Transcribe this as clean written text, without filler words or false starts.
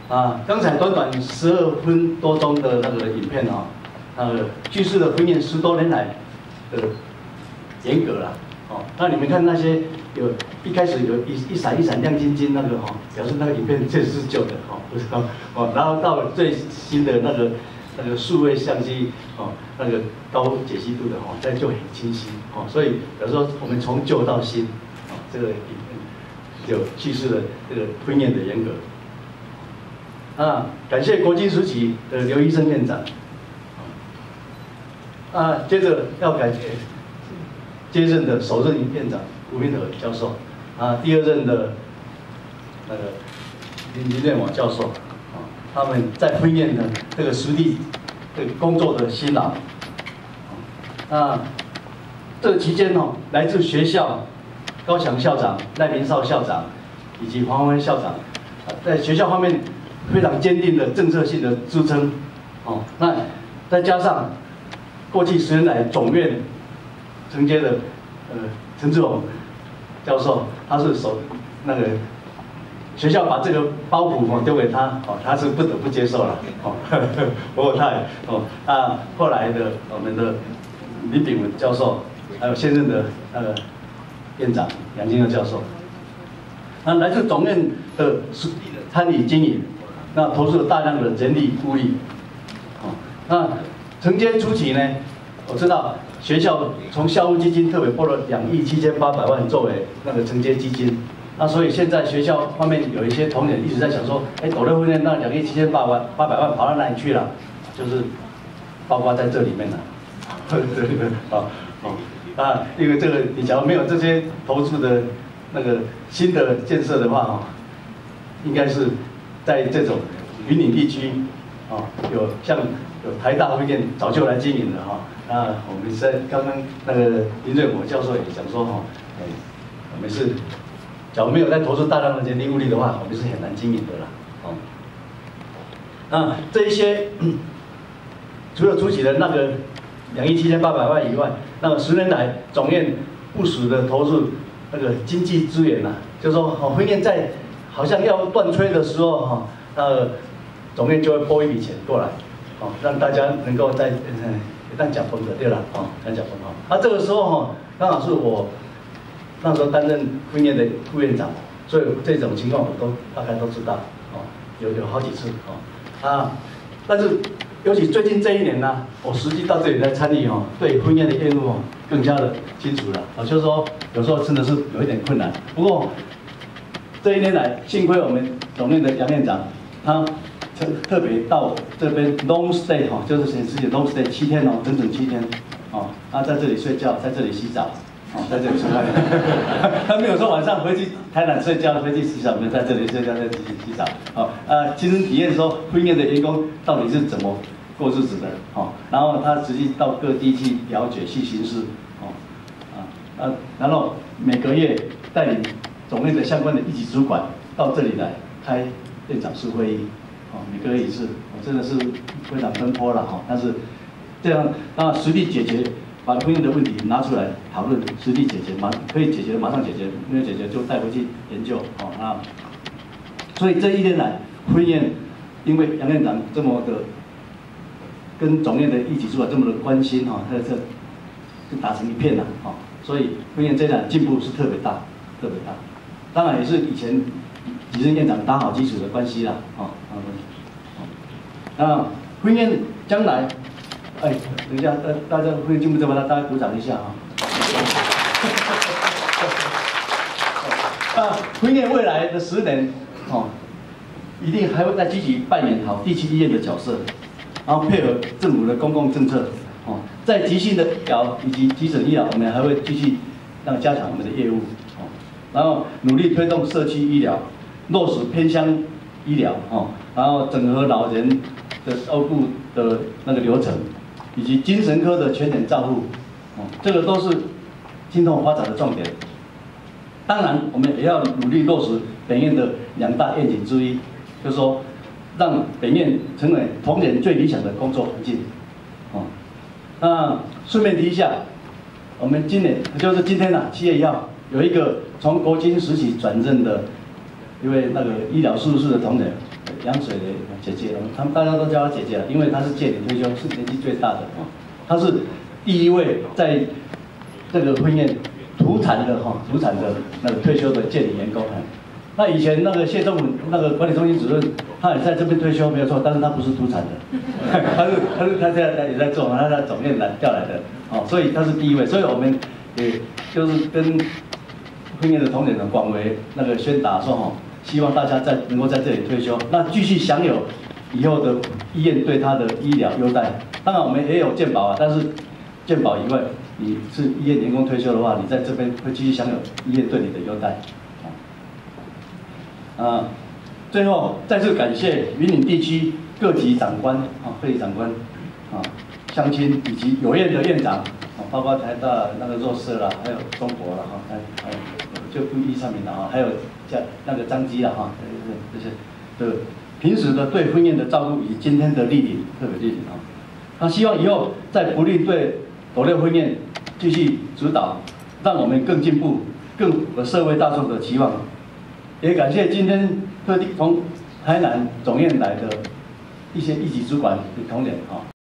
刚才短短12分多钟的那个影片叙事了婚宴10多年来的严格啦。那你们看那些一开始有一闪一闪亮晶晶那个表示那个影片确实是旧的不是然后到最新的那个数位相机那个高解析度的这就很清晰所以比如说我们从旧到新这个影片就叙事了这个婚宴的严格。感谢国军时期的刘医生院长。接着要感谢接任的首任院长吴明和教授，第二任的那个林任网教授，他们在婚宴的这个实地这个工作的辛劳。这期间来自学校高翔校长、赖明少校长以及黄文校长，在学校方面非常坚定的政策性的支撑，那再加上过去10年来总院承接的陈志宏教授，他是那个学校把这个包袱丢给他，他是不得不接受了，不过他后来的我们的李炳文教授，还有现任的院长杨金耀教授，来自总院的实地的参与经营，那投入了大量的人力物力，那承接初期呢，我知道学校从校务基金特别拨了2亿7800万作为那个承接基金，那所以现在学校方面有一些同仁一直在想说，斗六婚宴那2亿7800万跑到哪里去了？就是包括在这里面了，因为这个你假如没有这些投注的那个新的建设的话应该是在这种云岭地区有台大婚宴早就来经营了我们在刚刚那个林瑞火教授也讲说我们是假如没有再投入大量的人力物力的话，我们是很难经营的啦这一些除了初期的那个2亿7800万以外，那么10年来总院不时的投入那个经济资源就是说婚宴在好像要断炊的时候总院就会拨一笔钱过来，让大家能够在当讲风的对了，当讲风这个时候刚好是我那时候担任婚宴的副院长，所以这种情况我都大概都知道，有好几次但是尤其最近这1年我实际到这里来参与对婚宴的业务更加的清楚了，就是说有时候真的是有一点困难，不过这1年来幸亏我们总院的杨院长他特别到这边 long stay 就是显示 long stay 7天整整7天在这里睡觉，在这里洗澡，在这里吃饭。他没有说晚上回去台南睡觉，回去洗澡，没有在这里睡觉，在这里洗澡。亲身体验说婚宴的员工到底是怎么过日子的然后他实际到各地去了解、去巡视然后每个月带领总院的相关的一级主管到这里来开院长室会议。每个月1次，真的是非常奔波了但是这样实地解决，把婚宴的问题拿出来讨论，实地解决可以解决马上解决，没有解决就带回去研究所以这1年来婚宴，因为杨院长这么的跟总院的一级主管这么的关心就打成一片了所以婚宴这1年进步是特别大，特别大。当然也是以前几任院长打好基础的关系啦婚宴将来，等一下，大家婚宴进步这么大，大家鼓掌一下婚宴未来的10年，一定还会再积极扮演好地区医院的角色，然后配合政府的公共政策，在急性的医疗以及基层医疗，我们还会继续加强我们的业务，然后努力推动社区医疗，落实偏乡医疗，然后整合老人的照顾的那个流程，以及精神科的全人照护，这个都是今后发展的重点。当然，我们也要努力落实本院的2大愿景之一，就是说，让本院成为同仁最理想的工作环境。那顺便提一下，我们今年就是今天7月1号，有一个从国军时期转任的一位那个医疗事务室的同仁，杨水的姐姐，他们大家都叫她姐姐了，因为她是届龄退休，是年纪最大的啊。她是第一位在这个婚宴土产的那个退休的届龄员工。那以前那个谢仲文那个管理中心主任，他也在这边退休没有错，但是他不是土产的，他现在也在做，他在总院来调来的，哦，所以他是第一位，所以我们也就是跟婚宴的同仁广为那个宣达说，希望大家能够在这里退休，那继续享有以后的医院对他的医疗优待。当然我们也有健保啊，但是健保以外，你是医院员工退休的话，你在这边会继续享有医院对你的优待。最后再次感谢云岭地区各级长官会议长官乡亲以及有院的院长包括台大那个弱势啦，还有中国啦还有就不一上面的还有那个张基啦这些的平时的对婚宴的照顾以及今天的莅临特别莅临那希望以后在不吝对斗六婚宴继续指导，让我们更进步，更符合社会大众的期望。也感谢今天特地从台南总院来的一些一级主管与同仁